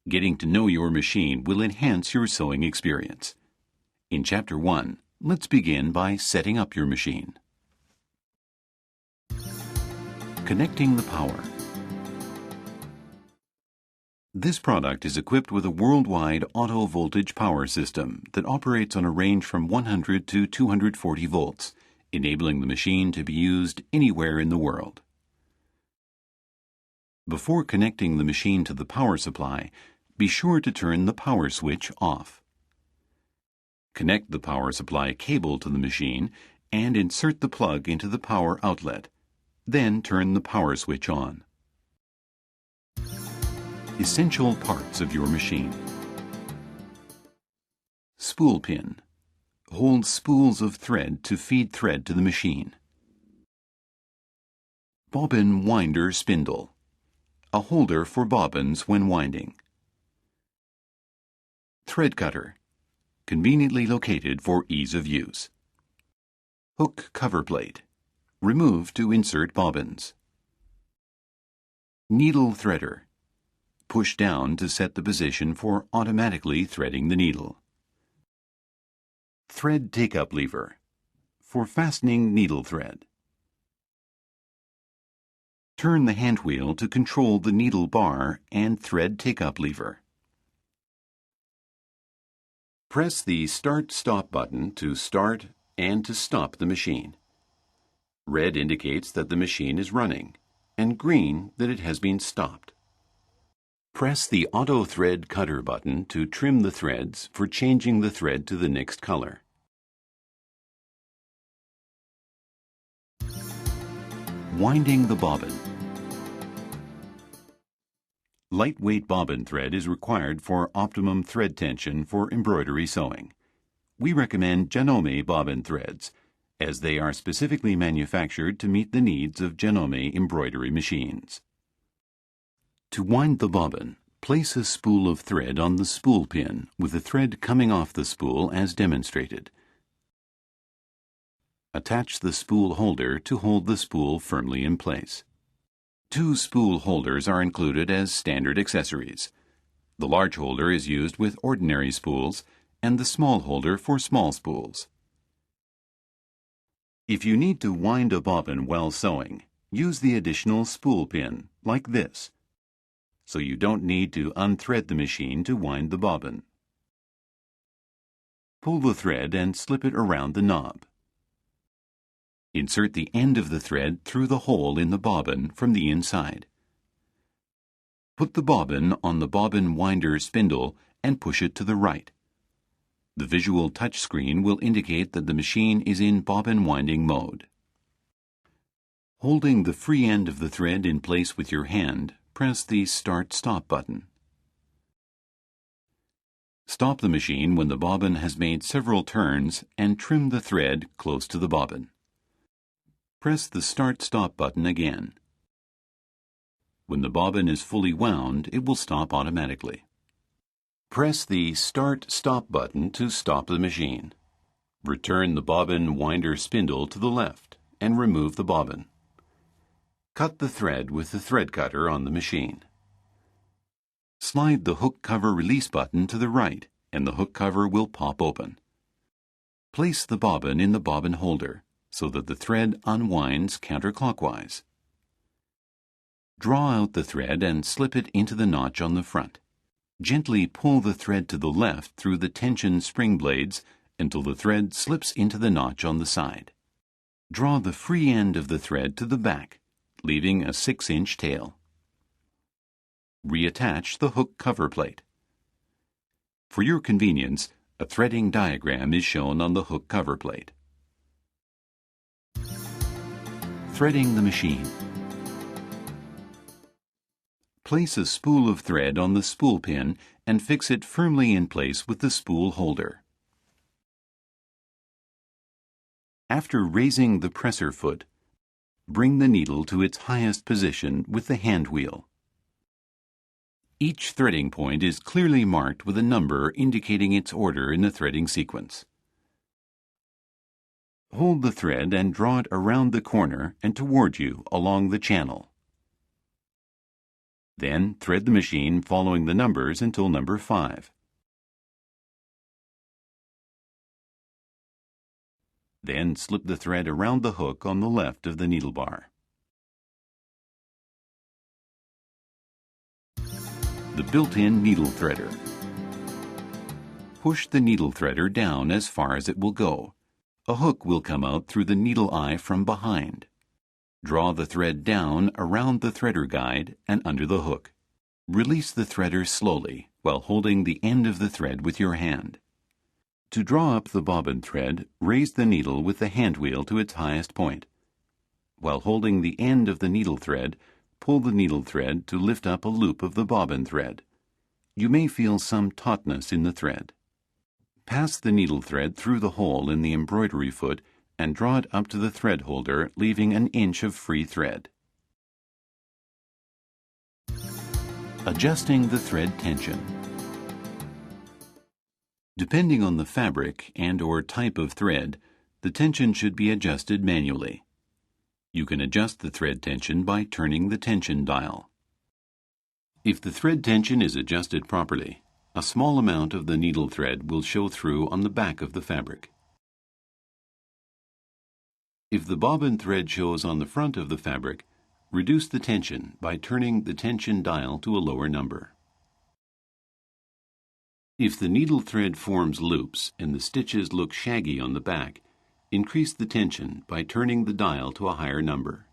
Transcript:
Getting to know your machine will enhance your sewing experience. In Chapter 1, let's begin by setting up your machine. Connecting the power. This product is equipped with a worldwide auto voltage power system that operates on a range from 100 to 240 volts, enabling the machine to be used anywhere in the world. Before connecting the machine to the power supply, be sure to turn the power switch off. Connect the power supply cable to the machine and insert the plug into the power outlet. Then turn the power switch on. Essential parts of your machine. Spool pin. Hold spools of thread to feed thread to the machine. Bobbin winder spindle. A holder for bobbins when winding. Thread cutter. Conveniently located for ease of use. Hook cover plate. Remove to insert bobbins. Needle threader. Push down to set the position for automatically threading the needle. Thread take-up lever. For fastening needle thread. Turn the hand wheel to control the needle bar and thread take-up lever. Press the Start-Stop button to start and to stop the machine. Red indicates that the machine is running, and green that it has been stopped. Press the Auto Thread Cutter button to trim the threads for changing the thread to the next color. Winding the bobbin. Lightweight bobbin thread is required for optimum thread tension for embroidery sewing. We recommend Janome bobbin threads, as they are specifically manufactured to meet the needs of Janome embroidery machines. To wind the bobbin, place a spool of thread on the spool pin with the thread coming off the spool as demonstrated. Attach the spool holder to hold the spool firmly in place. 2 spool holders are included as standard accessories. The large holder is used with ordinary spools and the small holder for small spools. If you need to wind a bobbin while sewing, use the additional spool pin, like this, so you don't need to unthread the machine to wind the bobbin. Pull the thread and slip it around the knob. Insert the end of the thread through the hole in the bobbin from the inside. Put the bobbin on the bobbin winder spindle and push it to the right. The visual touch screen will indicate that the machine is in bobbin winding mode. Holding the free end of the thread in place with your hand, press the Start-Stop button. Stop the machine when the bobbin has made several turns and trim the thread close to the bobbin. Press the Start-Stop button again. When the bobbin is fully wound, it will stop automatically. Press the Start-Stop button to stop the machine. Return the bobbin winder spindle to the left and remove the bobbin. Cut the thread with the thread cutter on the machine. Slide the hook cover release button to the right and the hook cover will pop open. Place the bobbin in the bobbin holder so that the thread unwinds counterclockwise. Draw out the thread and slip it into the notch on the front. Gently pull the thread to the left through the tension spring blades until the thread slips into the notch on the side. Draw the free end of the thread to the back, leaving a 6-inch tail. Reattach the hook cover plate. For your convenience, a threading diagram is shown on the hook cover plate. Threading the machine. Place a spool of thread on the spool pin and fix it firmly in place with the spool holder. After raising the presser foot, bring the needle to its highest position with the hand wheel. Each threading point is clearly marked with a number indicating its order in the threading sequence. Hold the thread and draw it around the corner and toward you along the channel. Then thread the machine following the numbers until number 5. Then slip the thread around the hook on the left of the needle bar. The built-in needle threader. Push the needle threader down as far as it will go. A hook will come out through the needle eye from behind. Draw the thread down around the threader guide and under the hook. Release the threader slowly while holding the end of the thread with your hand. To draw up the bobbin thread, raise the needle with the hand wheel to its highest point. While holding the end of the needle thread, pull the needle thread to lift up a loop of the bobbin thread. You may feel some tautness in the thread. Pass the needle thread through the hole in the embroidery foot and draw it up to the thread holder, leaving an inch of free thread. Adjusting the thread tension. Depending on the fabric and/or type of thread, the tension should be adjusted manually. You can adjust the thread tension by turning the tension dial. If the thread tension is adjusted properly, a small amount of the needle thread will show through on the back of the fabric. If the bobbin thread shows on the front of the fabric, reduce the tension by turning the tension dial to a lower number. If the needle thread forms loops and the stitches look shaggy on the back, increase the tension by turning the dial to a higher number.